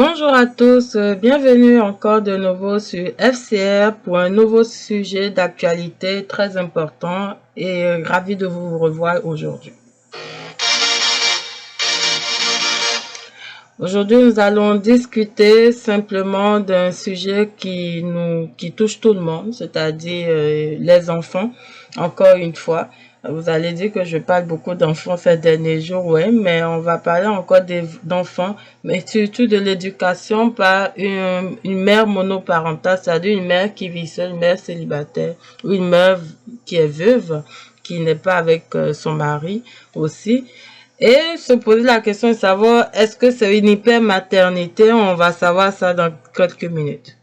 Bonjour à tous, bienvenue encore de nouveau sur FCR pour un nouveau sujet d'actualité très important et ravi de vous revoir aujourd'hui. Aujourd'hui, nous allons discuter simplement d'un sujet qui touche tout le monde, c'est-à-dire les enfants. Encore une fois, vous allez dire que je parle beaucoup d'enfants ces derniers jours, ouais, mais on va parler encore d'enfants, mais surtout de l'éducation par une mère monoparentale, c'est-à-dire une mère qui vit seule, une mère célibataire, ou une mère qui est veuve, qui n'est pas avec son mari aussi. Et se poser la question de savoir est-ce que c'est une hypermaternité? On va savoir ça dans quelques minutes.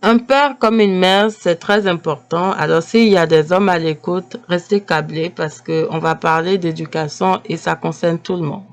Un père comme une mère, c'est très important. Alors s'il y a des hommes à l'écoute, restez câblés parce qu'on va parler d'éducation et ça concerne tout le monde.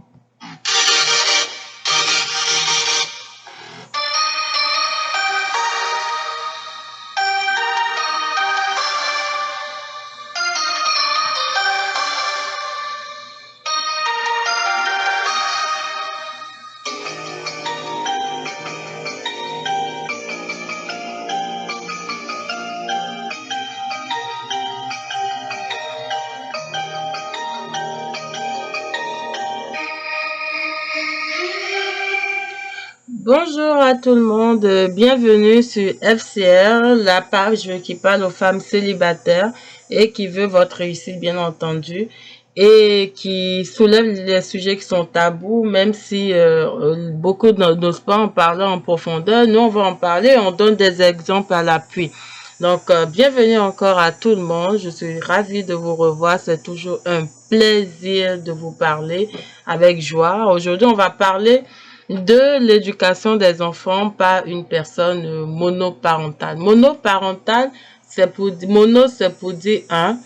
Bonjour à tout le monde, bienvenue sur FCR, la page qui parle aux femmes célibataires et qui veut votre réussite bien entendu et qui soulève les sujets qui sont tabous, même si beaucoup n'osent pas en parler en profondeur. Nous, on va en parler, on donne des exemples à l'appui. Donc, bienvenue encore à tout le monde. Je suis ravie de vous revoir. C'est toujours un plaisir de vous parler avec joie. Aujourd'hui, on va parler de l'éducation des enfants par une personne monoparentale. Monoparentale, c'est pour dire un.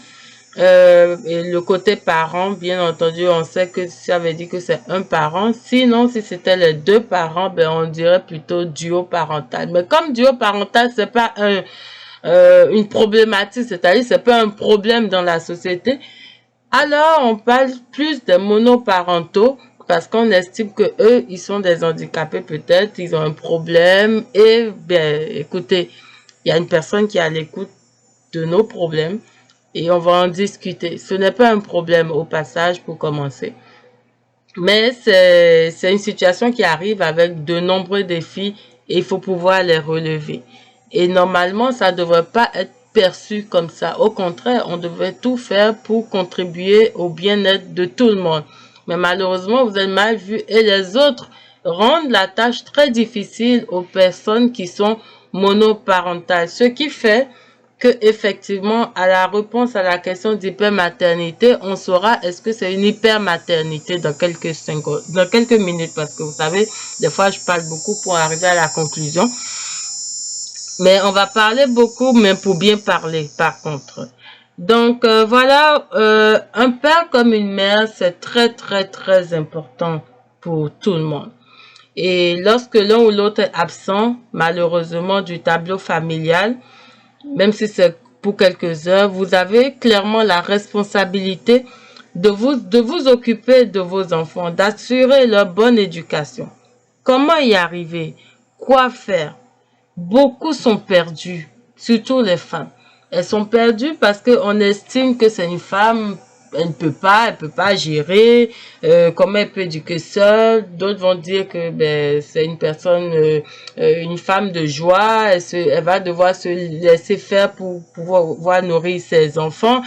Et le côté parent, bien entendu, on sait que ça veut dire que c'est un parent. Sinon, si c'était les deux parents, ben on dirait plutôt duo parental. Mais comme duo parental, c'est pas une problématique, c'est-à-dire c'est pas un problème dans la société. Alors, on parle plus des monoparentaux parce qu'on estime que eux, ils sont des handicapés peut-être, ils ont un problème et bien, écoutez, il y a une personne qui est à l'écoute de nos problèmes et on va en discuter. Ce n'est pas un problème au passage pour commencer, mais c'est une situation qui arrive avec de nombreux défis et il faut pouvoir les relever. Et normalement, ça ne devrait pas être perçu comme ça. Au contraire, on devrait tout faire pour contribuer au bien-être de tout le monde. Mais malheureusement, vous êtes mal vu et les autres rendent la tâche très difficile aux personnes qui sont monoparentales. Ce qui fait que effectivement, à la réponse à la question d'hypermaternité, on saura est-ce que c'est une hypermaternité dans quelques minutes, parce que vous savez, des fois je parle beaucoup pour arriver à la conclusion. Mais on va parler beaucoup, mais pour bien parler, par contre. Donc, voilà, un père comme une mère, c'est très, très, très important pour tout le monde. Et lorsque l'un ou l'autre est absent, malheureusement, du tableau familial, même si c'est pour quelques heures, vous avez clairement la responsabilité de vous occuper de vos enfants, d'assurer leur bonne éducation. Comment y arriver? Quoi faire? Beaucoup sont perdus, surtout les femmes. Elles sont perdues parce qu'on estime que c'est une femme, elle peut pas gérer, comment elle peut éduquer seule. D'autres vont dire que ben c'est une personne, une femme de joie, elle va devoir se laisser faire pour pouvoir nourrir ses enfants,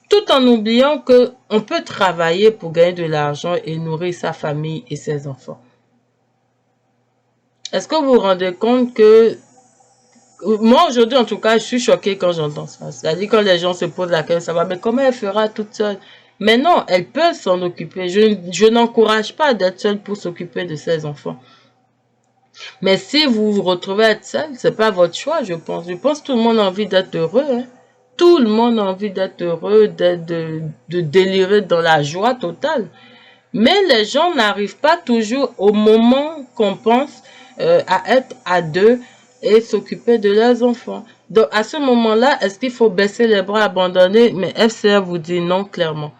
tout en oubliant que on peut travailler pour gagner de l'argent et nourrir sa famille et ses enfants. Est-ce que vous vous rendez compte que moi, aujourd'hui, en tout cas, je suis choquée quand j'entends ça. C'est-à-dire quand les gens se posent la question, ça va, mais comment elle fera toute seule? Mais non, elle peut s'en occuper. Je n'encourage pas d'être seule pour s'occuper de ses enfants. Mais si vous vous retrouvez à être seule, c'est pas votre choix, je pense. Je pense que tout le monde a envie d'être heureux, hein. Tout le monde a envie d'être heureux, de délirer dans la joie totale. Mais les gens n'arrivent pas toujours au moment qu'on pense à être à deux et s'occuper de leurs enfants. Donc, à ce moment-là, est-ce qu'il faut baisser les bras, abandonner? Mais FCR vous dit non, clairement.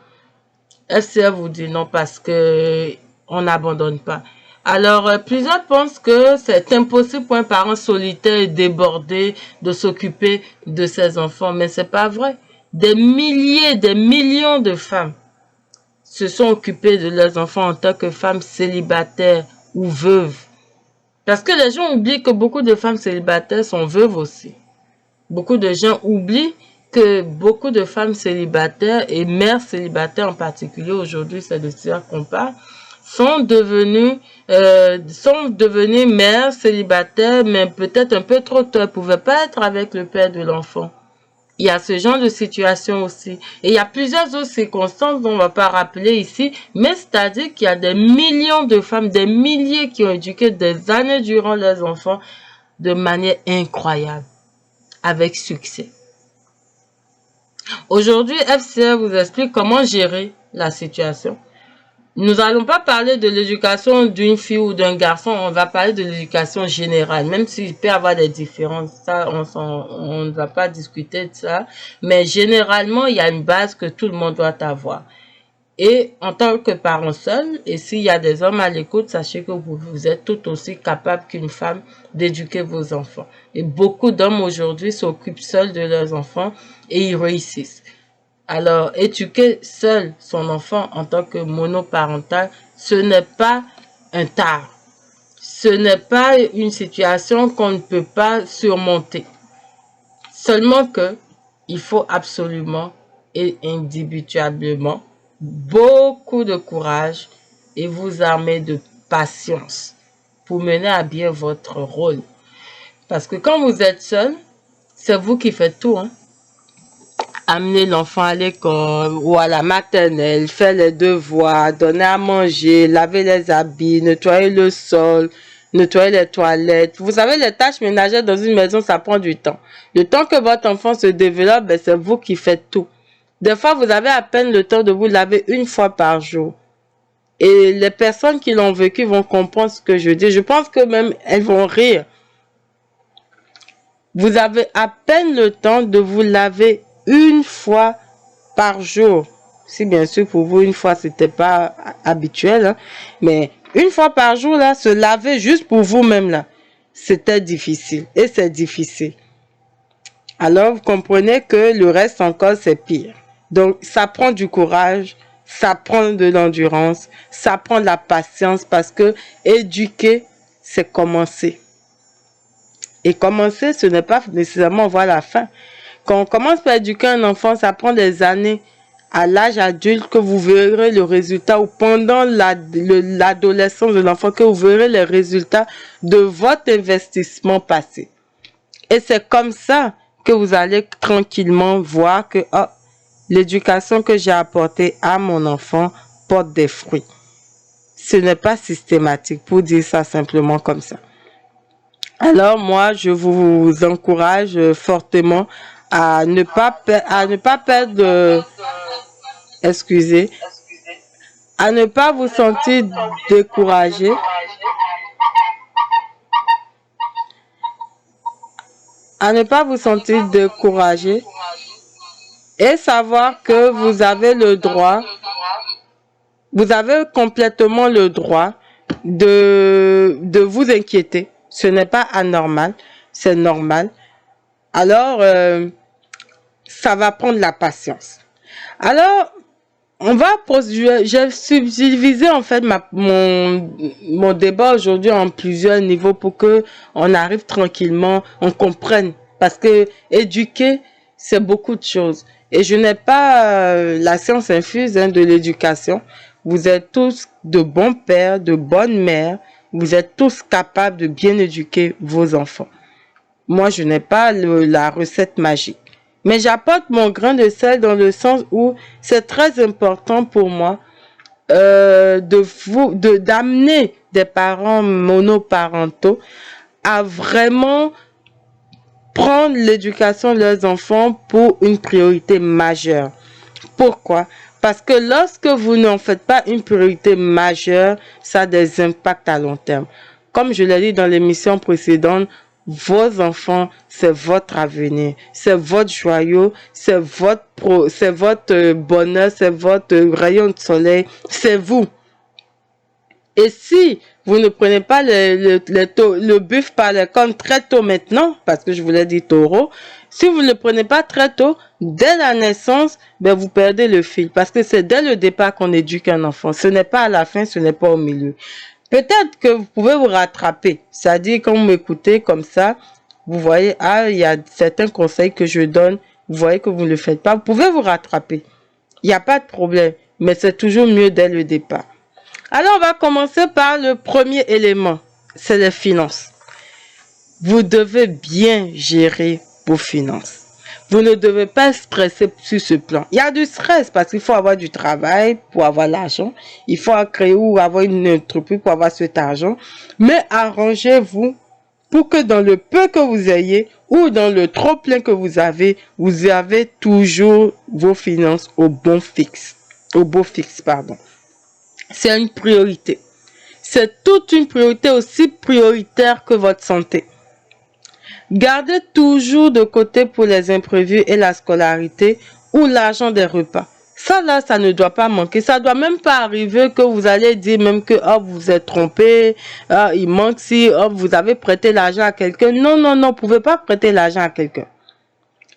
FCR vous dit non parce que on n'abandonne pas. Alors, plusieurs pensent que c'est impossible pour un parent solitaire et débordé de s'occuper de ses enfants, mais c'est pas vrai. Des milliers, des millions de femmes se sont occupées de leurs enfants en tant que femmes célibataires ou veuves. Parce que les gens oublient que beaucoup de femmes célibataires sont veuves aussi. Beaucoup de gens oublient que beaucoup de femmes célibataires et mères célibataires en particulier, aujourd'hui c'est de ça qu'on parle, sont devenues mères célibataires, mais peut-être un peu trop tôt. Elles ne pouvaient pas être avec le père de l'enfant. Il y a ce genre de situation aussi. Et il y a plusieurs autres circonstances dont on ne va pas rappeler ici, mais c'est-à-dire qu'il y a des millions de femmes, des milliers qui ont éduqué des années durant leurs enfants de manière incroyable, avec succès. Aujourd'hui, FCR vous explique comment gérer la situation. Nous n'allons pas parler de l'éducation d'une fille ou d'un garçon, on va parler de l'éducation générale, même s'il peut y avoir des différences, ça, on ne va pas discuter de ça, mais généralement, il y a une base que tout le monde doit avoir. Et en tant que parent seul, et s'il y a des hommes à l'écoute, sachez que vous êtes tout aussi capable qu'une femme d'éduquer vos enfants. Et beaucoup d'hommes aujourd'hui s'occupent seuls de leurs enfants et ils réussissent. Alors, éduquer seul son enfant en tant que monoparental, ce n'est pas un tard. Ce n'est pas une situation qu'on ne peut pas surmonter. Seulement que il faut absolument et indubitablement beaucoup de courage et vous armer de patience pour mener à bien votre rôle. Parce que quand vous êtes seul, c'est vous qui faites tout, hein. Amener l'enfant à l'école ou à la maternelle, faire les devoirs, donner à manger, laver les habits, nettoyer le sol, nettoyer les toilettes. Vous savez, les tâches ménagères dans une maison, ça prend du temps. Le temps que votre enfant se développe, c'est vous qui faites tout. Des fois, vous avez à peine le temps de vous laver une fois par jour. Et les personnes qui l'ont vécu vont comprendre ce que je dis. Je pense que même elles vont rire. Vous avez à peine le temps de vous laver une fois par jour. Si bien sûr pour vous, une fois, c'était pas habituel, hein. Mais une fois par jour, là, se laver juste pour vous-même, là, c'était difficile. Et c'est difficile. Alors, vous comprenez que le reste encore, c'est pire. Donc, ça prend du courage, ça prend de l'endurance, ça prend de la patience parce que éduquer, c'est commencer. Et commencer, ce n'est pas nécessairement voir la fin. Quand on commence par éduquer un enfant, ça prend des années. À l'âge adulte, que vous verrez le résultat, ou pendant l'adolescence de l'enfant, que vous verrez les résultats de votre investissement passé. Et c'est comme ça que vous allez tranquillement voir que l'éducation que j'ai apportée à mon enfant porte des fruits. Ce n'est pas systématique, pour dire ça simplement comme ça. Alors moi, je vous encourage fortement à ne pas perdre, excusez, à ne pas vous sentir découragé, à ne pas vous sentir découragé et savoir que vous avez le droit, vous avez complètement le droit de vous inquiéter. Ce n'est pas anormal, c'est normal. Alors, ça va prendre la patience. Alors, j'ai subdivisé en fait mon débat aujourd'hui en plusieurs niveaux pour que on arrive tranquillement, on comprenne. Parce que éduquer, c'est beaucoup de choses. Et je n'ai pas la science infuse de l'éducation. Vous êtes tous de bons pères, de bonnes mères. Vous êtes tous capables de bien éduquer vos enfants. Moi, je n'ai pas la recette magique. Mais j'apporte mon grain de sel dans le sens où c'est très important pour moi d'amener des parents monoparentaux à vraiment prendre l'éducation de leurs enfants pour une priorité majeure. Pourquoi? Parce que lorsque vous n'en faites pas une priorité majeure, ça a des impacts à long terme. Comme je l'ai dit dans l'émission précédente, vos enfants, c'est votre avenir, c'est votre joyau, c'est votre bonheur, c'est votre rayon de soleil, c'est vous. Et si vous ne prenez pas le bœuf par les cornes très tôt maintenant, parce que je voulais dire taureau, si vous ne le prenez pas très tôt, dès la naissance, ben vous perdez le fil. Parce que c'est dès le départ qu'on éduque un enfant. Ce n'est pas à la fin, ce n'est pas au milieu. Peut-être que vous pouvez vous rattraper. C'est-à-dire, quand vous m'écoutez comme ça, vous voyez, ah, il y a certains conseils que je donne, vous voyez que vous ne le faites pas, vous pouvez vous rattraper. Il n'y a pas de problème, mais c'est toujours mieux dès le départ. Alors, on va commencer par le premier élément, c'est les finances. Vous devez bien gérer vos finances. Vous ne devez pas stresser sur ce plan. Il y a du stress parce qu'il faut avoir du travail pour avoir l'argent. Il faut créer ou avoir une entreprise pour avoir cet argent. Mais arrangez-vous pour que dans le peu que vous ayez ou dans le trop plein que vous avez toujours vos finances au beau fixe, pardon. C'est une priorité. C'est toute une priorité, aussi prioritaire que votre santé. Gardez toujours de côté pour les imprévus et la scolarité ou l'argent des repas. Ça là, ça ne doit pas manquer. Ça doit même pas arriver que vous allez dire même que oh, vous êtes trompé, oh, il manque si oh, vous avez prêté l'argent à quelqu'un. Non, non, non, vous pouvez pas prêter l'argent à quelqu'un.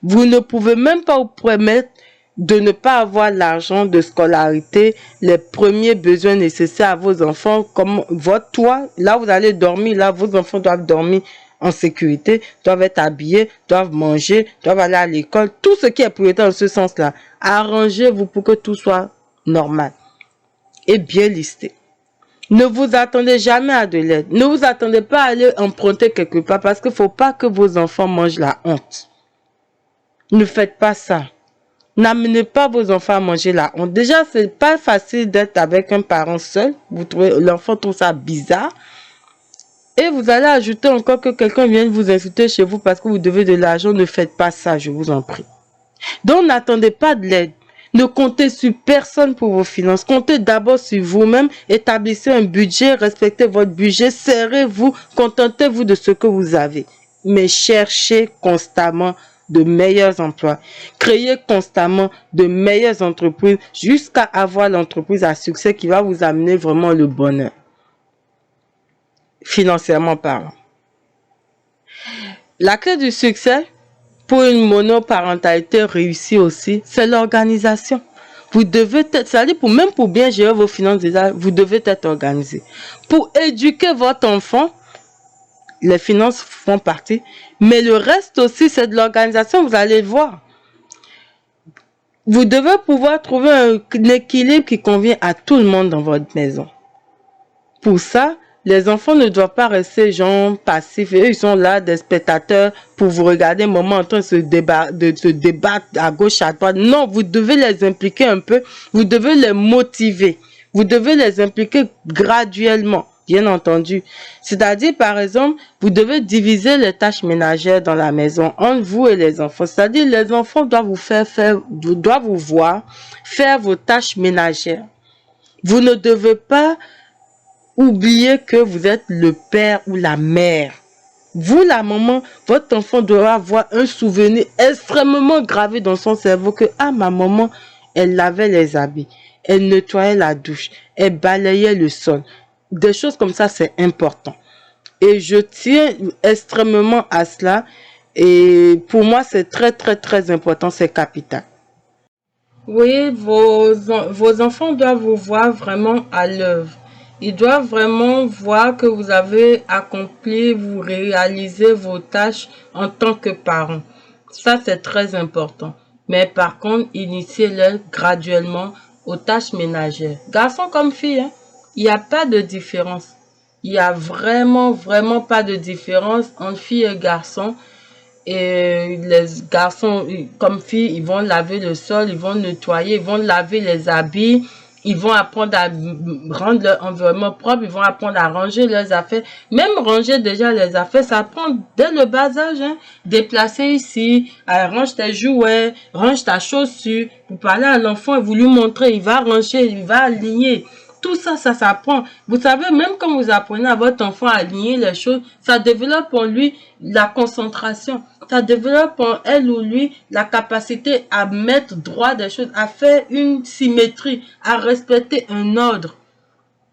Vous ne pouvez même pas vous permettre de ne pas avoir l'argent de scolarité, les premiers besoins nécessaires à vos enfants, comme votre toit, là vous allez dormir, là vos enfants doivent dormir en sécurité, doivent être habillés, doivent manger, doivent aller à l'école, tout ce qui est prioritaire dans ce sens-là. Arrangez-vous pour que tout soit normal et bien listé. Ne vous attendez jamais à de l'aide. Ne vous attendez pas à aller emprunter quelque part parce qu'il ne faut pas que vos enfants mangent la honte. Ne faites pas ça. N'amenez pas vos enfants à manger la honte. Déjà, c'est pas facile d'être avec un parent seul. Vous trouvez, l'enfant trouve ça bizarre. Et vous allez ajouter encore que quelqu'un vienne vous insulter chez vous parce que vous devez de l'argent. Ne faites pas ça, je vous en prie. Donc, n'attendez pas de l'aide. Ne comptez sur personne pour vos finances. Comptez d'abord sur vous-même. Établissez un budget. Respectez votre budget. Serrez-vous. Contentez-vous de ce que vous avez. Mais cherchez constamment de meilleurs emplois. Créez constamment de meilleures entreprises jusqu'à avoir l'entreprise à succès qui va vous amener vraiment le bonheur. Financièrement parlant. La clé du succès pour une monoparentalité réussie aussi, c'est l'organisation. Vous devez être, c'est-à-dire même pour bien gérer vos finances déjà, vous devez être organisé. Pour éduquer votre enfant, les finances font partie, mais le reste aussi, c'est de l'organisation, vous allez le voir. Vous devez pouvoir trouver un équilibre qui convient à tout le monde dans votre maison. Pour ça, les enfants ne doivent pas rester genre passifs. Eux, ils sont là, des spectateurs, pour vous regarder un moment en train de se débattre à gauche, à droite. Non, vous devez les impliquer un peu. Vous devez les motiver. Vous devez les impliquer graduellement, bien entendu. C'est-à-dire, par exemple, vous devez diviser les tâches ménagères dans la maison entre vous et les enfants. C'est-à-dire, les enfants doivent doivent vous voir faire vos tâches ménagères. Vous ne devez pas oubliez que vous êtes le père ou la mère. Vous, la maman, votre enfant doit avoir un souvenir extrêmement gravé dans son cerveau que, ah, ma maman, elle lavait les habits, elle nettoyait la douche, elle balayait le sol. Des choses comme ça, c'est important. Et je tiens extrêmement à cela. Et pour moi, c'est très, très, très important, c'est capital. Oui, vos enfants doivent vous voir vraiment à l'œuvre. Ils doivent vraiment voir que vous avez accompli, vous réalisez vos tâches en tant que parent. Ça, c'est très important. Mais par contre, initiez-les graduellement aux tâches ménagères. Garçons comme filles, hein, il n'y a pas de différence. Il n'y a vraiment, vraiment pas de différence entre filles et garçons. Et les garçons comme filles, ils vont laver le sol, ils vont nettoyer, ils vont laver les habits. Ils vont apprendre à rendre leur environnement propre, ils vont apprendre à ranger leurs affaires. Même ranger déjà les affaires, ça prend dès le bas âge. Hein. Déplacer ici, range tes jouets, range ta chaussure. Vous parlez à l'enfant et vous lui montrez, il va ranger, il va aligner. Tout ça, ça s'apprend. Vous savez, même quand vous apprenez à votre enfant à aligner les choses, ça développe en lui la concentration. Ça développe en elle ou lui la capacité à mettre droit des choses, à faire une symétrie, à respecter un ordre.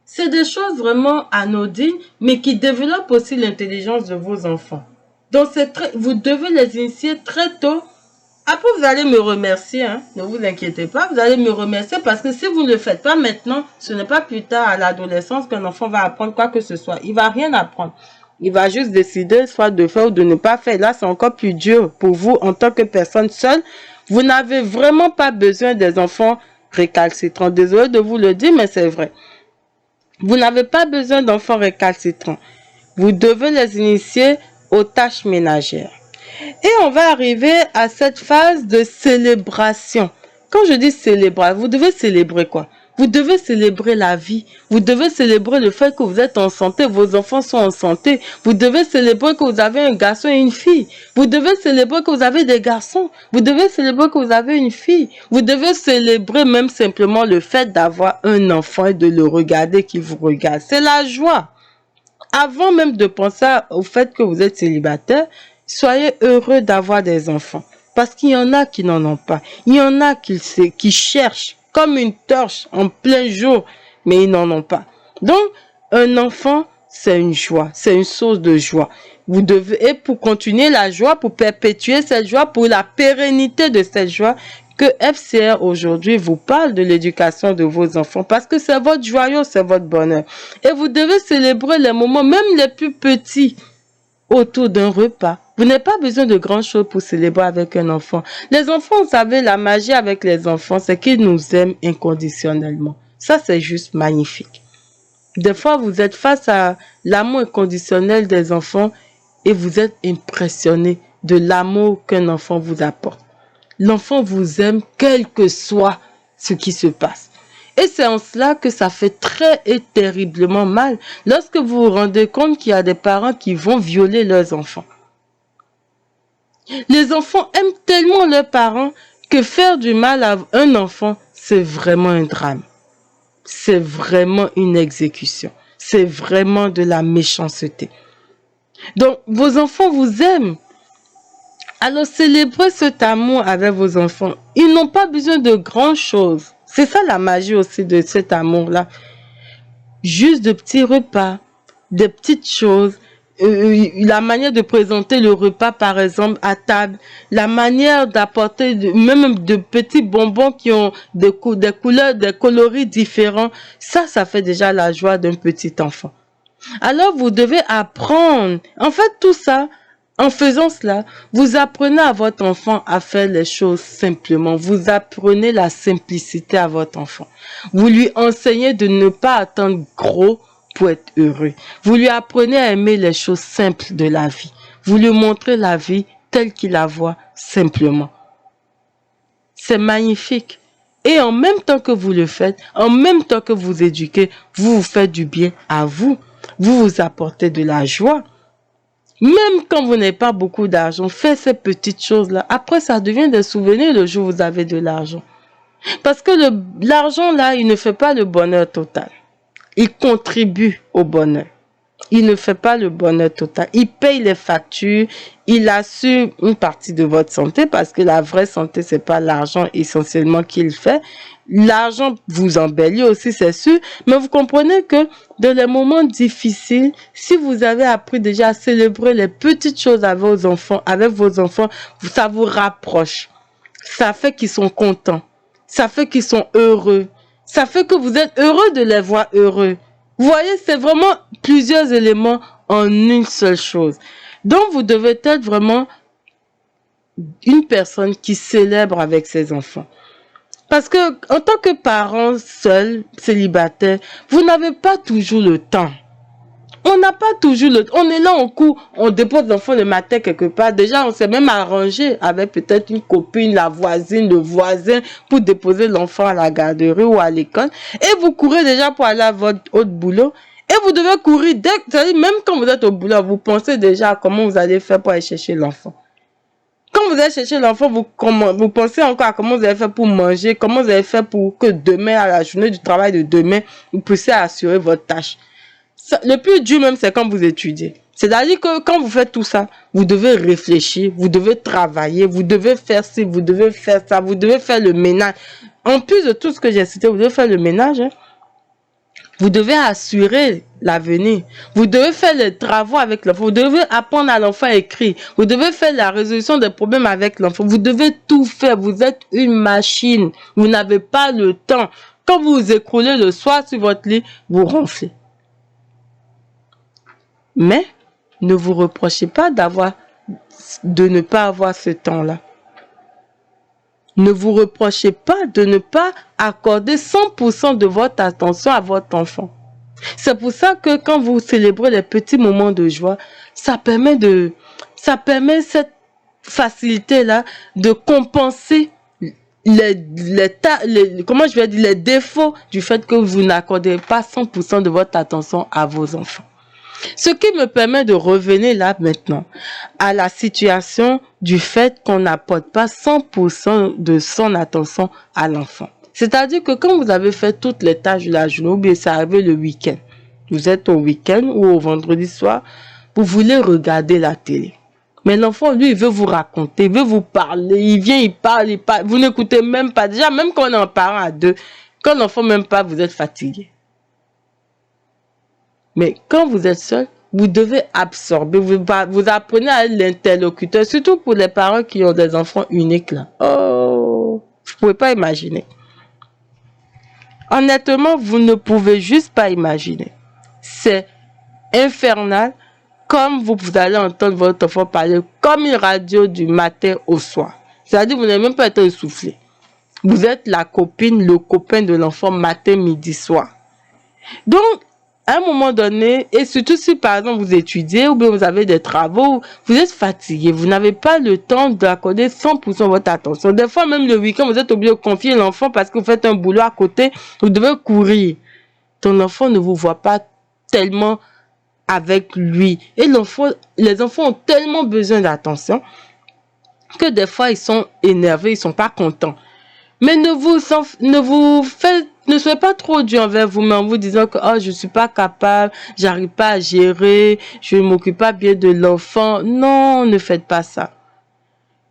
C'est des choses vraiment anodines, mais qui développent aussi l'intelligence de vos enfants. Donc, vous devez les initier très tôt. Après, vous allez me remercier, hein. Ne vous inquiétez pas, vous allez me remercier parce que si vous ne le faites pas maintenant, ce n'est pas plus tard à l'adolescence qu'un enfant va apprendre quoi que ce soit. Il va rien apprendre. Il va juste décider soit de faire ou de ne pas faire. Là, c'est encore plus dur pour vous en tant que personne seule. Vous n'avez vraiment pas besoin des enfants récalcitrants. Désolé de vous le dire, mais c'est vrai. Vous n'avez pas besoin d'enfants récalcitrants. Vous devez les initier aux tâches ménagères. Et on va arriver à cette phase de célébration. Quand je dis célébrer, vous devez célébrer quoi? Vous devez célébrer la vie. Vous devez célébrer le fait que vous êtes en santé, vos enfants sont en santé. Vous devez célébrer que vous avez un garçon et une fille. Vous devez célébrer que vous avez des garçons. Vous devez célébrer que vous avez une fille. Vous devez célébrer même simplement le fait d'avoir un enfant et de le regarder qui vous regarde. C'est la joie. Avant même de penser au fait que vous êtes célibataire, soyez heureux d'avoir des enfants. Parce qu'il y en a qui n'en ont pas. Il y en a qui cherchent comme une torche en plein jour, mais ils n'en ont pas. Donc, un enfant, c'est une joie, c'est une source de joie. Vous devez, et pour continuer la joie, pour perpétuer cette joie, pour la pérennité de cette joie, que FCR aujourd'hui vous parle de l'éducation de vos enfants parce que c'est votre joyau, c'est votre bonheur. Et vous devez célébrer les moments, même les plus petits, autour d'un repas. Vous n'avez pas besoin de grand chose pour célébrer avec un enfant. Les enfants, vous savez, la magie avec les enfants, c'est qu'ils nous aiment inconditionnellement. Ça, c'est juste magnifique. Des fois, vous êtes face à l'amour inconditionnel des enfants et vous êtes impressionné de l'amour qu'un enfant vous apporte. L'enfant vous aime quel que soit ce qui se passe. Et c'est en cela que ça fait très et terriblement mal lorsque vous vous rendez compte qu'il y a des parents qui vont violer leurs enfants. Les enfants aiment tellement leurs parents que faire du mal à un enfant, c'est vraiment un drame. C'est vraiment une exécution. C'est vraiment de la méchanceté. Donc, vos enfants vous aiment. Alors, célébrez cet amour avec vos enfants. Ils n'ont pas besoin de grand-chose. C'est ça la magie aussi de cet amour-là. Juste de petits repas, de petites choses. La manière de présenter le repas, par exemple, à table. La manière d'apporter même de petits bonbons qui ont des couleurs, des coloris différents. Ça fait déjà la joie d'un petit enfant. Alors, vous devez apprendre. En fait, tout ça, en faisant cela, vous apprenez à votre enfant à faire les choses simplement. Vous apprenez la simplicité à votre enfant. Vous lui enseignez de ne pas attendre gros pour être heureux. Vous lui apprenez à aimer les choses simples de la vie. Vous lui montrez la vie telle qu'il la voit simplement. C'est magnifique. Et en même temps que vous le faites, en même temps que vous éduquez, vous vous faites du bien à vous. Vous vous apportez de la joie. Même quand vous n'avez pas beaucoup d'argent, faites ces petites choses-là. Après, ça devient des souvenirs le jour où vous avez de l'argent. Parce que l'argent, là, il ne fait pas le bonheur total. Il contribue au bonheur. Il ne fait pas le bonheur total. Il paye les factures. Il assure une partie de votre santé parce que la vraie santé, c'est pas l'argent essentiellement qu'il fait. L'argent vous embellit aussi, c'est sûr. Mais vous comprenez que dans les moments difficiles, si vous avez appris déjà à célébrer les petites choses avec vos enfants, ça vous rapproche. Ça fait qu'ils sont contents. Ça fait qu'ils sont heureux. Ça fait que vous êtes heureux de les voir heureux. Vous voyez, c'est vraiment plusieurs éléments en une seule chose. Donc, vous devez être vraiment une personne qui célèbre avec ses enfants. Parce que, en tant que parent seul, célibataire, vous n'avez pas toujours le temps. On n'a pas toujours le temps. On est là, on court, on dépose l'enfant le matin quelque part. Déjà, on s'est même arrangé avec peut-être une copine, la voisine, le voisin, pour déposer l'enfant à la garderie ou à l'école. Et vous courez déjà pour aller à votre autre boulot. Et vous devez courir c'est-à-dire même quand vous êtes au boulot, vous pensez déjà à comment vous allez faire pour aller chercher l'enfant. Quand vous allez chercher l'enfant, vous pensez encore à comment vous allez faire pour manger, comment vous allez faire pour que demain, à la journée du travail de demain, vous puissiez assurer votre tâche. Le plus dur même, c'est quand vous étudiez. C'est-à-dire que quand vous faites tout ça, vous devez réfléchir, vous devez travailler, vous devez faire ci, vous devez faire ça, vous devez faire le ménage. En plus de tout ce que j'ai cité, vous devez faire le ménage. Hein. Vous devez assurer l'avenir. Vous devez faire les travaux avec l'enfant. Vous devez apprendre à l'enfant à écrire. Vous devez faire la résolution des problèmes avec l'enfant. Vous devez tout faire. Vous êtes une machine. Vous n'avez pas le temps. Quand vous vous écroulez le soir sur votre lit, vous ronflez. Mais ne vous reprochez pas de ne pas avoir ce temps-là. Ne vous reprochez pas de ne pas accorder 100% de votre attention à votre enfant. C'est pour ça que quand vous célébrez les petits moments de joie, ça permet cette facilité-là de compenser les défauts du fait que vous n'accordez pas 100% de votre attention à vos enfants. Ce qui me permet de revenir là maintenant à la situation du fait qu'on n'apporte pas 100% de son attention à l'enfant. C'est-à-dire que quand vous avez fait toutes les tâches de la journée, ou bien c'est arrivé le week-end, vous êtes au week-end ou au vendredi soir, vous voulez regarder la télé. Mais l'enfant, lui, il veut vous raconter, il veut vous parler, il vient, il parle, vous n'écoutez même pas. Déjà, même quand on est en parent à deux, quand l'enfant même pas, vous êtes fatigué. Mais quand vous êtes seul, vous devez absorber, vous apprenez à être l'interlocuteur, surtout pour les parents qui ont des enfants uniques là. Oh, vous ne pouvez pas imaginer. Honnêtement, vous ne pouvez juste pas imaginer. C'est infernal, comme vous allez entendre votre enfant parler comme une radio du matin au soir. C'est-à-dire que vous n'avez même pas été essoufflé. Vous êtes la copine, le copain de l'enfant matin, midi, soir. Donc, à un moment donné, et surtout si par exemple vous étudiez ou bien vous avez des travaux, vous êtes fatigué, vous n'avez pas le temps d'accorder 100% de votre attention. Des fois même le week-end, vous êtes obligé de confier l'enfant parce que vous faites un boulot à côté, vous devez courir. Ton enfant ne vous voit pas tellement avec lui. Et les enfants ont tellement besoin d'attention que des fois ils sont énervés, ils sont pas contents. Mais ne soyez pas trop dur envers vous-même en vous disant que oh, je suis pas capable, j'arrive pas à gérer, je ne m'occupe pas bien de l'enfant. Non, ne faites pas ça.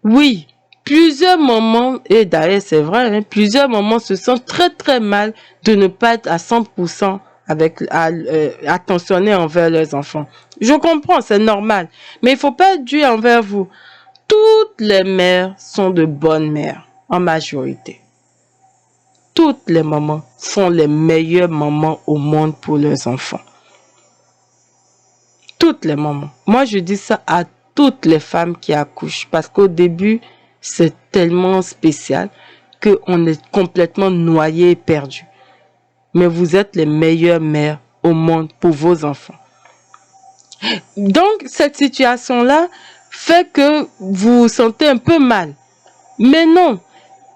Oui, plusieurs moments, et d'ailleurs c'est vrai, hein, plusieurs moments se sentent très très mal de ne pas être à 100% attentionné envers leurs enfants. Je comprends, c'est normal. Mais il faut pas être dur envers vous. Toutes les mères sont de bonnes mères, en majorité. Toutes les mamans sont les meilleures mamans au monde pour leurs enfants. Toutes les mamans. Moi, je dis ça à toutes les femmes qui accouchent parce qu'au début, c'est tellement spécial qu'on est complètement noyé et perdu. Mais vous êtes les meilleures mères au monde pour vos enfants. Donc, cette situation-là fait que vous vous sentez un peu mal. Mais non.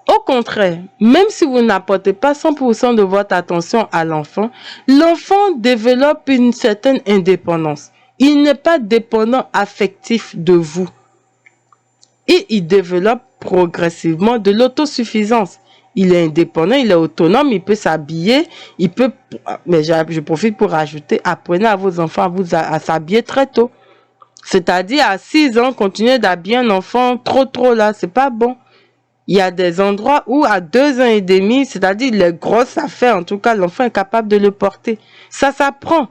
Au contraire, même si vous n'apportez pas 100% de votre attention à l'enfant, l'enfant développe une certaine indépendance. Il n'est pas dépendant affectif de vous. Et il développe progressivement de l'autosuffisance. Il est indépendant, il est autonome, il peut s'habiller, mais je profite pour rajouter, apprenez à vos enfants à s'habiller très tôt. C'est-à-dire à 6 ans, continuez d'habiller un enfant trop là, c'est pas bon. Il y a des endroits où à 2 ans et demi, c'est-à-dire les grosses affaires, en tout cas, l'enfant est capable de le porter. Ça s'apprend.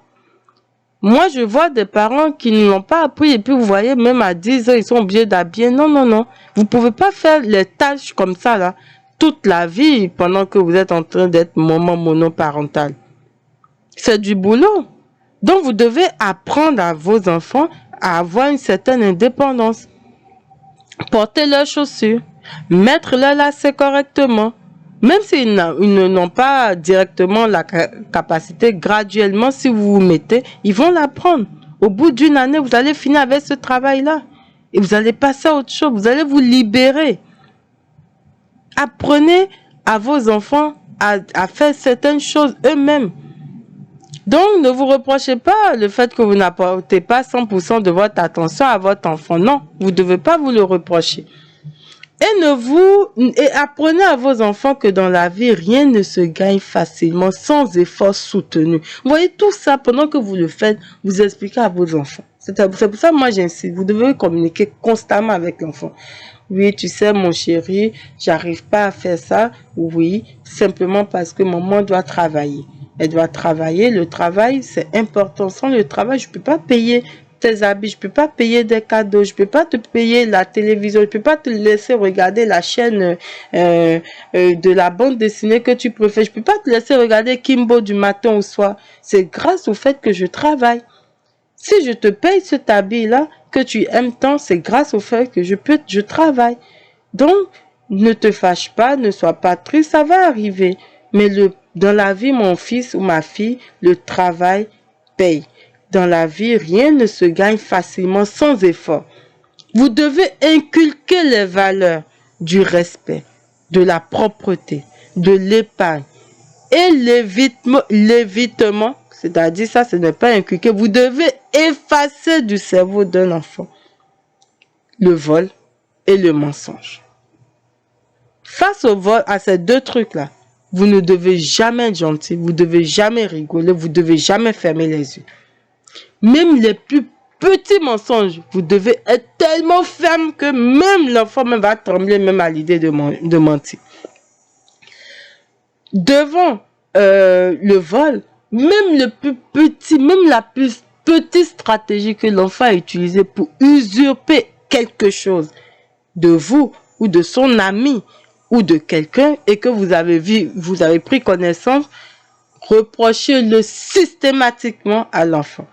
Moi, je vois des parents qui ne l'ont pas appris et puis vous voyez, même à 10 ans, ils sont obligés d'habiller. Non. Vous ne pouvez pas faire les tâches comme ça, là, toute la vie pendant que vous êtes en train d'être maman monoparentale. C'est du boulot. Donc, vous devez apprendre à vos enfants à avoir une certaine indépendance. Porter leurs chaussures. Mettre leurs lacets correctement. Même s'ils n'ont pas directement la capacité, graduellement, si vous vous mettez, ils vont l'apprendre. Au bout d'une année, vous allez finir avec ce travail-là. Et vous allez passer à autre chose. Vous allez vous libérer. Apprenez à vos enfants à faire certaines choses eux-mêmes. Donc, ne vous reprochez pas le fait que vous n'apportez pas 100% de votre attention à votre enfant. Non, vous ne devez pas vous le reprocher. Et apprenez à vos enfants que dans la vie, rien ne se gagne facilement sans effort soutenu. Vous voyez tout ça, pendant que vous le faites, vous expliquez à vos enfants. C'est pour ça que moi j'insiste, vous devez communiquer constamment avec l'enfant. Oui, tu sais mon chéri, j'arrive pas à faire ça. Oui, simplement parce que maman doit travailler. Elle doit travailler. Le travail, c'est important. Sans le travail, je peux pas payer tes habits, je peux pas payer des cadeaux, je peux pas te payer la télévision, je peux pas te laisser regarder la chaîne de la bande dessinée que tu préfères, je peux pas te laisser regarder Kimbo du matin au soir. C'est grâce au fait que je travaille. Si je te paye cet habit-là que tu aimes tant, c'est grâce au fait que je travaille. Donc, ne te fâche pas, ne sois pas triste, ça va arriver. Mais dans la vie, mon fils ou ma fille, le travail paye. Dans la vie, rien ne se gagne facilement sans effort. Vous devez inculquer les valeurs du respect, de la propreté, de l'épargne et l'évitement, c'est-à-dire ça, ce n'est pas inculquer. Vous devez effacer du cerveau d'un enfant le vol et le mensonge. Face au vol, à ces deux trucs-là, vous ne devez jamais être gentil, vous ne devez jamais rigoler, vous ne devez jamais fermer les yeux. Même les plus petits mensonges, vous devez être tellement ferme que même l'enfant va trembler même à l'idée de mentir. Devant le vol, même le plus petit, même la plus petite stratégie que l'enfant a utilisée pour usurper quelque chose de vous ou de son ami ou de quelqu'un et que vous avez vu, vous avez pris connaissance, reprochez-le systématiquement à l'enfant.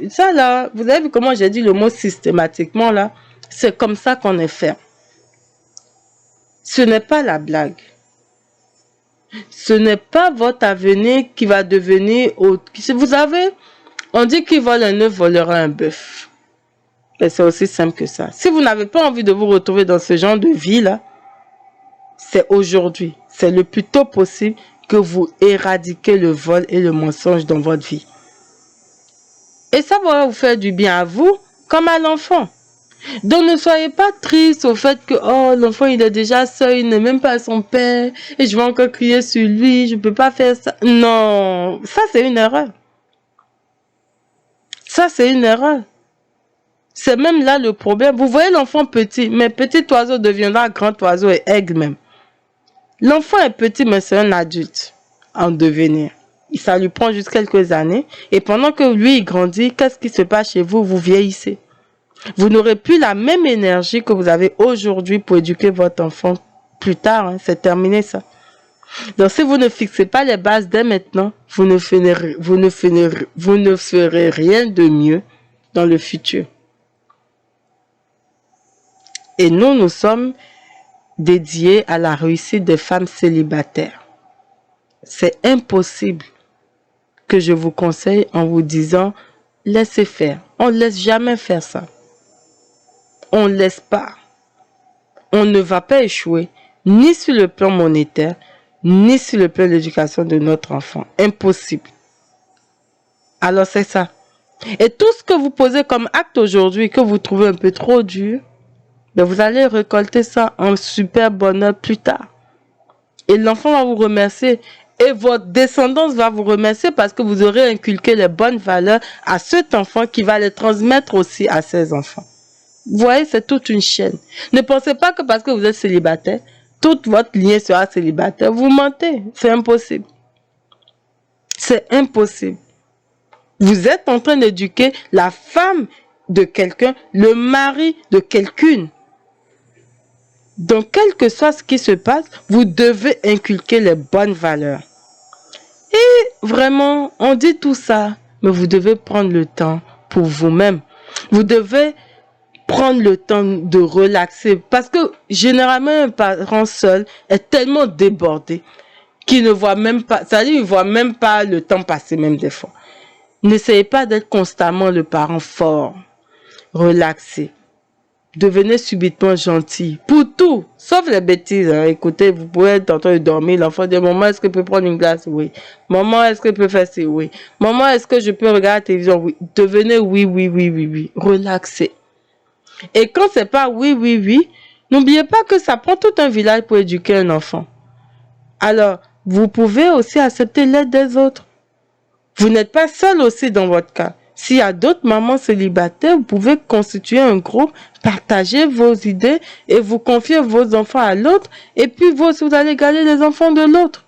Ça là, vous avez vu comment j'ai dit le mot systématiquement là? C'est comme ça qu'on est ferme. Ce n'est pas la blague. Ce n'est pas votre avenir qui va devenir autre. Vous savez, on dit qui vole un œuf volera un bœuf. Et c'est aussi simple que ça. Si vous n'avez pas envie de vous retrouver dans ce genre de vie là, c'est aujourd'hui, c'est le plus tôt possible que vous éradiquez le vol et le mensonge dans votre vie. Et ça va vous faire du bien à vous comme à l'enfant. Donc ne soyez pas triste au fait que oh, l'enfant il est déjà seul, il n'est même pas son père et je vais encore crier sur lui, je ne peux pas faire ça. Non, ça c'est une erreur. Ça c'est une erreur. C'est même là le problème. Vous voyez l'enfant petit, mais petit oiseau deviendra grand oiseau et aigle même. L'enfant est petit mais c'est un adulte en devenir. Ça lui prend juste quelques années. Et pendant que lui, il grandit, qu'est-ce qui se passe chez vous? Vous vieillissez. Vous n'aurez plus la même énergie que vous avez aujourd'hui pour éduquer votre enfant plus tard. Hein. C'est terminé ça. Donc, si vous ne fixez pas les bases dès maintenant, vous ne ferez rien de mieux dans le futur. Et nous sommes dédiés à la réussite des femmes célibataires. C'est impossible que je vous conseille en vous disant laissez faire. On ne laisse jamais faire ça. On ne laisse pas. On ne va pas échouer ni sur le plan monétaire, ni sur le plan de l'éducation de notre enfant. Impossible. Alors c'est ça. Et tout ce que vous posez comme acte aujourd'hui, que vous trouvez un peu trop dur, ben vous allez récolter ça en super bonheur plus tard. Et l'enfant va vous remercier. Et votre descendance va vous remercier parce que vous aurez inculqué les bonnes valeurs à cet enfant qui va les transmettre aussi à ses enfants. Vous voyez, c'est toute une chaîne. Ne pensez pas que parce que vous êtes célibataire, toute votre lignée sera célibataire. Vous mentez. C'est impossible. C'est impossible. Vous êtes en train d'éduquer la femme de quelqu'un, le mari de quelqu'une. Donc, quel que soit ce qui se passe, vous devez inculquer les bonnes valeurs. Et vraiment, on dit tout ça, mais vous devez prendre le temps pour vous-même. Vous devez prendre le temps de relaxer. Parce que généralement, un parent seul est tellement débordé qu'il ne voit même pas, c'est-à-dire il ne voit même pas le temps passer même des fois. N'essayez pas d'être constamment le parent fort, relaxé. Devenez subitement gentil pour tout, sauf les bêtises. Hein. Écoutez, vous pouvez être en train de dormir, l'enfant dit maman, est-ce que je peux prendre une glace? Oui. Maman, est-ce que je peux faire ça? Oui. Maman, est-ce que je peux regarder la télévision? Oui. Devenez oui. Relaxez. Et quand c'est pas oui, n'oubliez pas que ça prend tout un village pour éduquer un enfant. Alors, vous pouvez aussi accepter l'aide des autres. Vous n'êtes pas seul aussi dans votre cas. S'il y a d'autres mamans célibataires, vous pouvez constituer un groupe, partager vos idées et vous confier vos enfants à l'autre. Et puis vous aussi, vous allez garder les enfants de l'autre.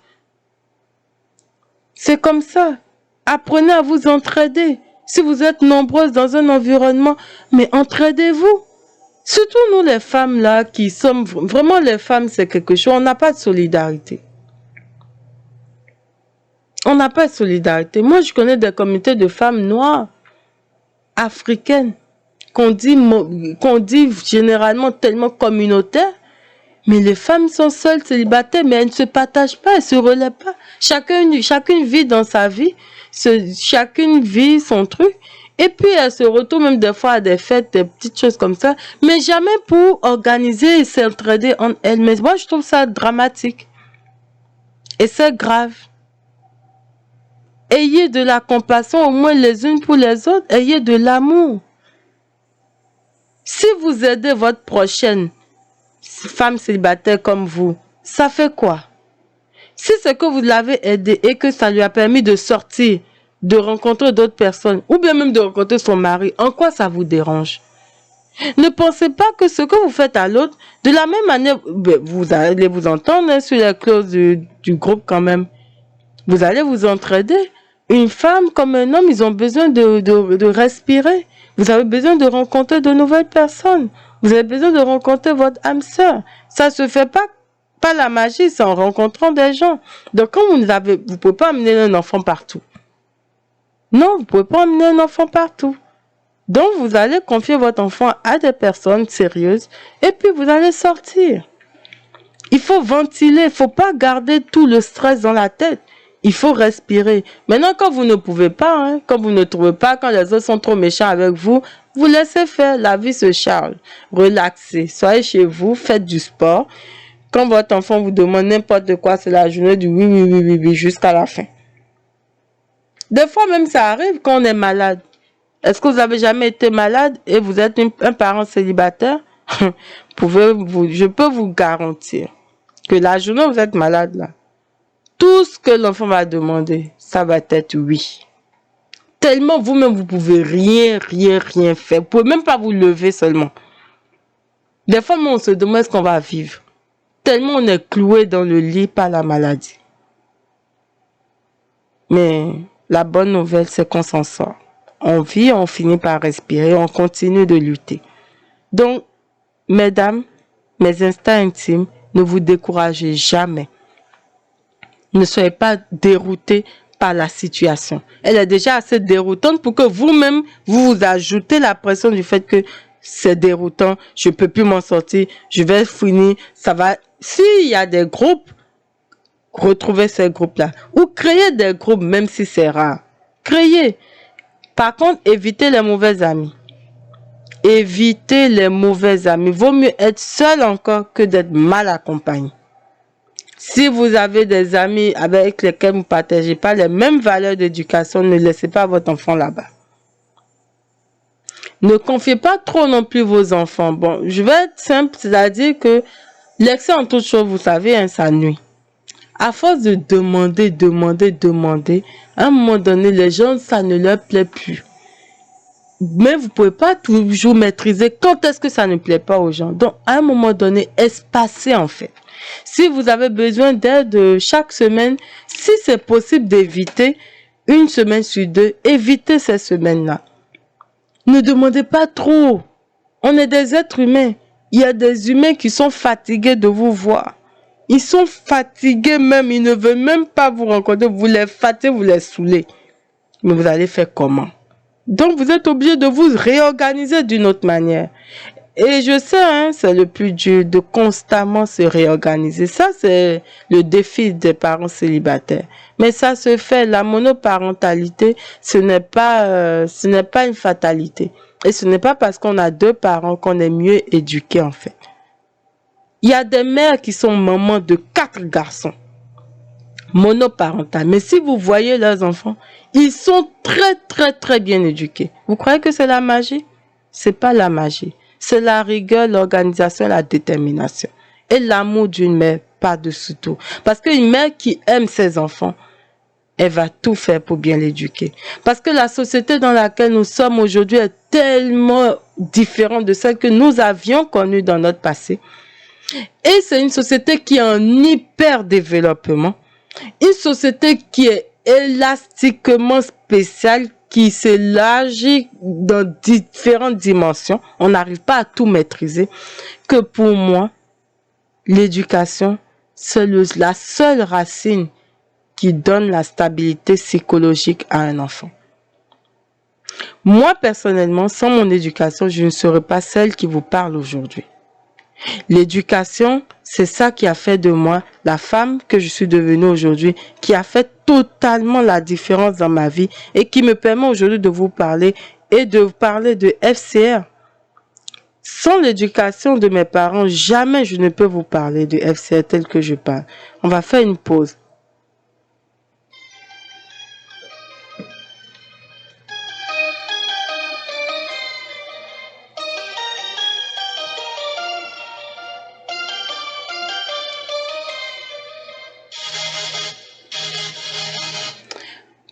C'est comme ça. Apprenez à vous entraider. Si vous êtes nombreuses dans un environnement, mais entraidez-vous. Surtout nous les femmes là qui sommes vraiment les femmes, c'est quelque chose. On n'a pas de solidarité. On n'a pas de solidarité. Moi, je connais des communautés de femmes noires, africaines, qu'on dit généralement tellement communautaires. Mais les femmes sont seules, célibataires, mais elles ne se partagent pas, elles ne se relèvent pas. Chacune vit dans sa vie, chacune vit son truc. Et puis, elles se retrouvent même des fois à des fêtes, des petites choses comme ça, mais jamais pour organiser et s'entraider entre elles. Mais moi, je trouve ça dramatique. Et c'est grave. Ayez de la compassion, au moins les unes pour les autres. Ayez de l'amour. Si vous aidez votre prochaine femme célibataire comme vous, ça fait quoi? Si c'est que vous l'avez aidé et que ça lui a permis de sortir, de rencontrer d'autres personnes, ou bien même de rencontrer son mari, en quoi ça vous dérange? Ne pensez pas que ce que vous faites à l'autre, de la même manière, vous allez vous entendre sur les clauses du groupe quand même. Vous allez vous entraider. Une femme comme un homme, ils ont besoin de respirer. Vous avez besoin de rencontrer de nouvelles personnes. Vous avez besoin de rencontrer votre âme sœur. Ça se fait pas la magie, c'est en rencontrant des gens. Donc, quand vous pouvez pas amener un enfant partout. Non, vous pouvez pas amener un enfant partout. Donc, vous allez confier votre enfant à des personnes sérieuses et puis vous allez sortir. Il faut ventiler, il faut pas garder tout le stress dans la tête. Il faut respirer. Maintenant, quand vous ne pouvez pas, quand vous ne trouvez pas, quand les autres sont trop méchants avec vous, vous laissez faire. La vie se charge. Relaxez. Soyez chez vous, faites du sport. Quand votre enfant vous demande n'importe quoi, c'est la journée du oui, oui, oui, oui, oui, jusqu'à la fin. Des fois même, ça arrive quand on est malade. Est-ce que vous avez jamais été malade et vous êtes un parent célibataire? Je peux vous garantir que la journée où vous êtes malade, là, tout ce que l'enfant va demander, ça va être oui. Tellement vous-même, vous pouvez rien faire. Vous pouvez même pas vous lever seulement. Des fois, on se demande ce qu'on va vivre. Tellement on est cloué dans le lit par la maladie. Mais la bonne nouvelle, c'est qu'on s'en sort. On vit, on finit par respirer, on continue de lutter. Donc, mesdames, mes instincts intimes, ne vous découragez jamais. Ne soyez pas déroutés par la situation. Elle est déjà assez déroutante pour que vous-même, vous ajoutez la pression du fait que c'est déroutant, je ne peux plus m'en sortir, je vais finir, ça va. S'il y a des groupes, retrouvez ces groupes-là. Ou créez des groupes, même si c'est rare. Créez. Par contre, évitez les mauvais amis. Évitez les mauvais amis. Vaut mieux être seul encore que d'être mal accompagné. Si vous avez des amis avec lesquels vous ne partagez pas les mêmes valeurs d'éducation, ne laissez pas votre enfant là-bas. Ne confiez pas trop non plus vos enfants. Bon, je vais être simple, c'est-à-dire que l'excès en toute chose, vous savez, ça nuit. À force de demander, à un moment donné, les gens, ça ne leur plaît plus. Mais vous ne pouvez pas toujours maîtriser quand est-ce que ça ne plaît pas aux gens. Donc, à un moment donné, espacez en fait. Si vous avez besoin d'aide chaque semaine, si c'est possible d'éviter une semaine sur deux, évitez ces semaines-là. Ne demandez pas trop. On est des êtres humains. Il y a des humains qui sont fatigués de vous voir. Ils sont fatigués même, ils ne veulent même pas vous rencontrer. Vous les fatiguez, vous les saoulez. Mais vous allez faire comment? Donc vous êtes obligé de vous réorganiser d'une autre manière. Et je sais, c'est le plus dur de constamment se réorganiser. Ça, c'est le défi des parents célibataires. Mais ça se fait. La monoparentalité, ce n'est pas une fatalité. Et ce n'est pas parce qu'on a deux parents qu'on est mieux éduqués, en fait. Il y a des mères qui sont mamans de 4 garçons. Monoparentales. Mais si vous voyez leurs enfants, ils sont très bien éduqués. Vous croyez que c'est la magie? C'est pas la magie. C'est la rigueur, l'organisation, la détermination. Et l'amour d'une mère par-dessus tout. Parce qu'une mère qui aime ses enfants, elle va tout faire pour bien l'éduquer. Parce que la société dans laquelle nous sommes aujourd'hui est tellement différente de celle que nous avions connue dans notre passé. Et c'est une société qui est en hyper développement. Une société qui est élastiquement spécial qui s'élargit dans différentes dimensions. On n'arrive pas à tout maîtriser. Que pour moi, l'éducation, c'est la seule racine qui donne la stabilité psychologique à un enfant. Moi, personnellement, sans mon éducation, je ne serais pas celle qui vous parle aujourd'hui. L'éducation, c'est ça qui a fait de moi la femme que je suis devenue aujourd'hui, qui a fait totalement la différence dans ma vie et qui me permet aujourd'hui de vous parler et de vous parler de FCR. Sans l'éducation de mes parents, jamais je ne peux vous parler de FCR tel que je parle. On va faire une pause.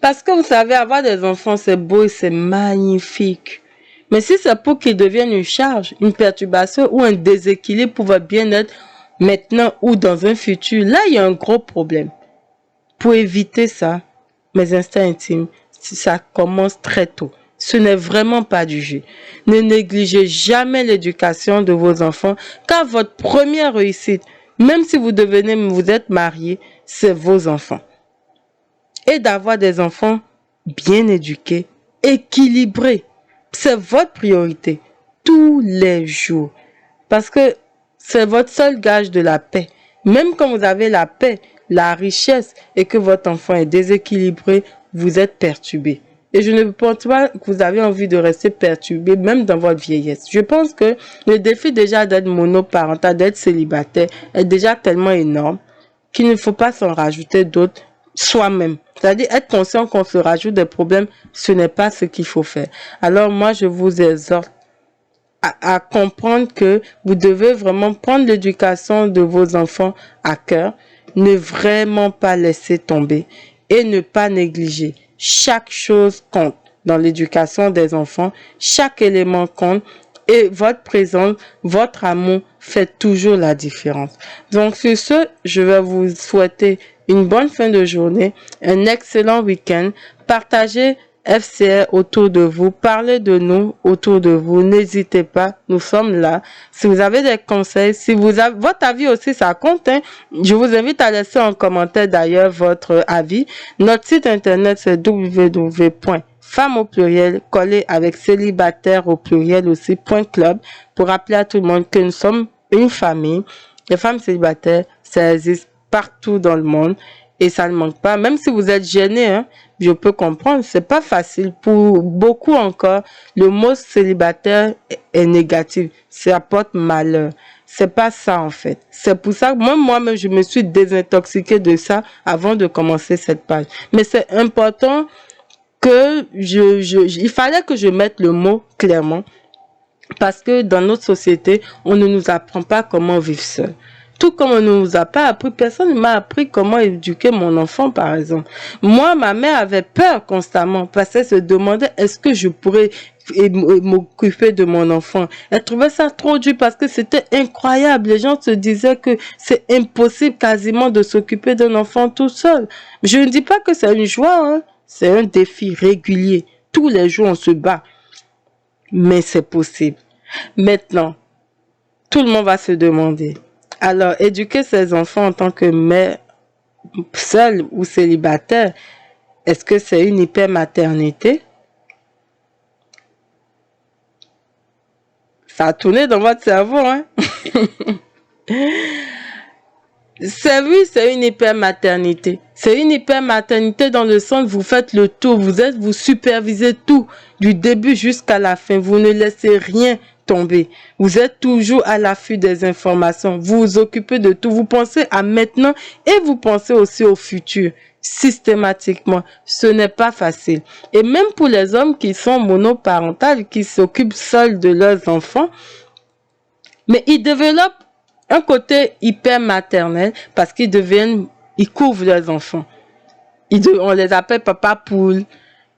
Parce que vous savez, avoir des enfants, c'est beau et c'est magnifique. Mais si c'est pour qu'ils deviennent une charge, une perturbation ou un déséquilibre pour votre bien-être maintenant ou dans un futur, là, il y a un gros problème. Pour éviter ça, mes instincts intimes, ça commence très tôt. Ce n'est vraiment pas du jeu. Ne négligez jamais l'éducation de vos enfants, car votre première réussite, même si vous êtes marié, c'est vos enfants. Et d'avoir des enfants bien éduqués, équilibrés. C'est votre priorité tous les jours. Parce que c'est votre seul gage de la paix. Même quand vous avez la paix, la richesse et que votre enfant est déséquilibré, vous êtes perturbé. Et je ne pense pas que vous avez envie de rester perturbé, même dans votre vieillesse. Je pense que le défi déjà d'être monoparental, d'être célibataire, est déjà tellement énorme qu'il ne faut pas s'en rajouter d'autres soi-même. C'est-à-dire être conscient qu'on se rajoute des problèmes, ce n'est pas ce qu'il faut faire. Alors moi, je vous exhorte à comprendre que vous devez vraiment prendre l'éducation de vos enfants à cœur, ne vraiment pas laisser tomber et ne pas négliger. Chaque chose compte dans l'éducation des enfants, chaque élément compte et votre présence, votre amour fait toujours la différence. Donc sur ce, je vais vous souhaiter une bonne fin de journée, un excellent week-end. Partagez FCR autour de vous, parlez de nous autour de vous, n'hésitez pas, nous sommes là. Si vous avez des conseils, si vous avez votre avis aussi, ça compte, hein. Je vous invite à laisser en commentaire d'ailleurs votre avis. Notre site internet c'est www.femme au pluriel, collé avec célibataire au pluriel aussi, .club, pour rappeler à tout le monde que nous sommes une famille. Les femmes célibataires, ça existe partout dans le monde et ça ne manque pas. Même si vous êtes gêné, hein, je peux comprendre, c'est pas facile. Pour beaucoup encore, le mot célibataire est négatif. Ça apporte malheur. C'est pas ça en fait. C'est pour ça que moi-même, je me suis désintoxiquée de ça avant de commencer cette page. Mais c'est important que il fallait que je mette le mot clairement parce que dans notre société, on ne nous apprend pas comment vivre seul. Tout comme on ne nous a pas appris, personne ne m'a appris comment éduquer mon enfant, par exemple. Moi, ma mère avait peur constamment parce qu'elle se demandait est-ce que je pourrais m'occuper de mon enfant. Elle trouvait ça trop dur parce que c'était incroyable. Les gens se disaient que c'est impossible quasiment de s'occuper d'un enfant tout seul. Je ne dis pas que c'est une joie, hein. C'est un défi régulier. Tous les jours, on se bat. Mais c'est possible. Maintenant, tout le monde va se demander. Alors, éduquer ses enfants en tant que mère seule ou célibataire, est-ce que c'est une hypermaternité? Ça a tourné dans votre cerveau, hein? Oui, c'est une hypermaternité. C'est une hypermaternité dans le sens où vous faites le tour, vous supervisez tout, du début jusqu'à la fin. Vous ne laissez rien tomber. Vous êtes toujours à l'affût des informations. Vous vous occupez de tout. Vous pensez à maintenant et vous pensez aussi au futur. Systématiquement. Ce n'est pas facile. Et même pour les hommes qui sont monoparentales, qui s'occupent seuls de leurs enfants, mais ils développent un côté hyper maternel parce qu'ils couvrent leurs enfants. On les appelle papa poule.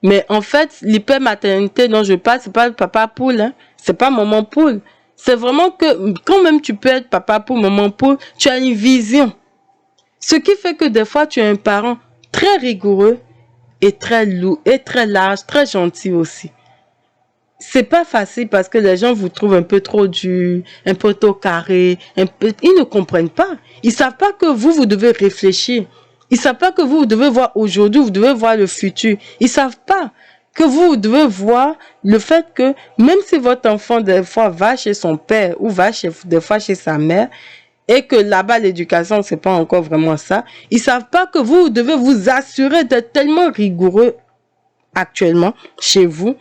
Mais en fait, l'hypermaternité dont je parle, c'est pas le papa poule, hein. C'est pas maman poule. C'est vraiment que, quand même tu peux être papa poule, maman poule, tu as une vision. Ce qui fait que des fois, tu es un parent très rigoureux et très lourd, et très large, très gentil aussi. C'est pas facile parce que les gens vous trouvent un peu trop dur, un peu trop carré, ils ne comprennent pas. Ils savent pas que vous devez réfléchir. Ils savent pas que vous devez voir aujourd'hui, vous devez voir le futur. Ils savent pas que vous devez voir le fait que même si votre enfant des fois va chez son père ou va des fois chez sa mère, et que là-bas l'éducation c'est pas encore vraiment ça, ils savent pas que vous devez vous assurer d'être tellement rigoureux actuellement chez vous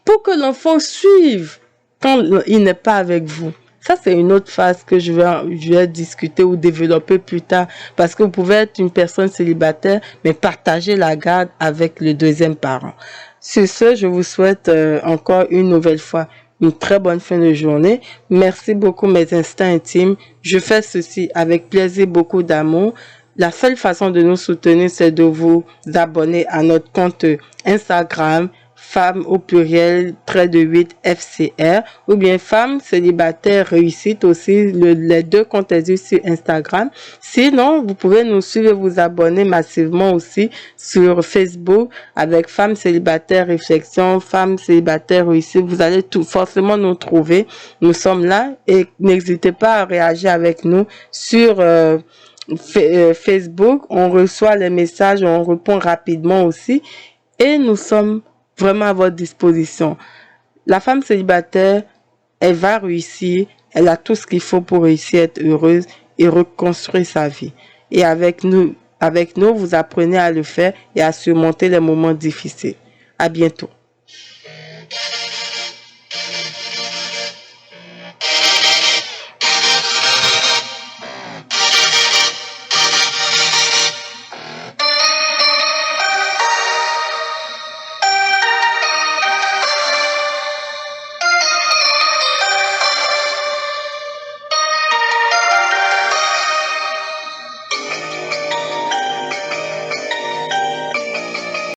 pour que l'enfant suive quand il n'est pas avec vous. Ça, c'est une autre phase que je vais discuter ou développer plus tard parce que vous pouvez être une personne célibataire, mais partager la garde avec le deuxième parent. Sur ce, je vous souhaite encore une nouvelle fois une très bonne fin de journée. Merci beaucoup, mes instincts intimes. Je fais ceci avec plaisir, beaucoup d'amour. La seule façon de nous soutenir, c'est de vous abonner à notre compte Instagram, Femmes au pluriel, _8 FCR, ou bien Femmes célibataires réussite aussi, les deux comptes existent sur Instagram. Sinon, vous pouvez nous suivre et vous abonner massivement aussi sur Facebook avec Femmes célibataires réflexion, Femmes célibataires réussite. Vous allez forcément nous trouver. Nous sommes là et n'hésitez pas à réagir avec nous sur Facebook. On reçoit les messages, on répond rapidement aussi et nous sommes vraiment à votre disposition. La femme célibataire, elle va réussir, elle a tout ce qu'il faut pour réussir, être heureuse et reconstruire sa vie. Et avec nous, vous apprenez à le faire et à surmonter les moments difficiles. À bientôt.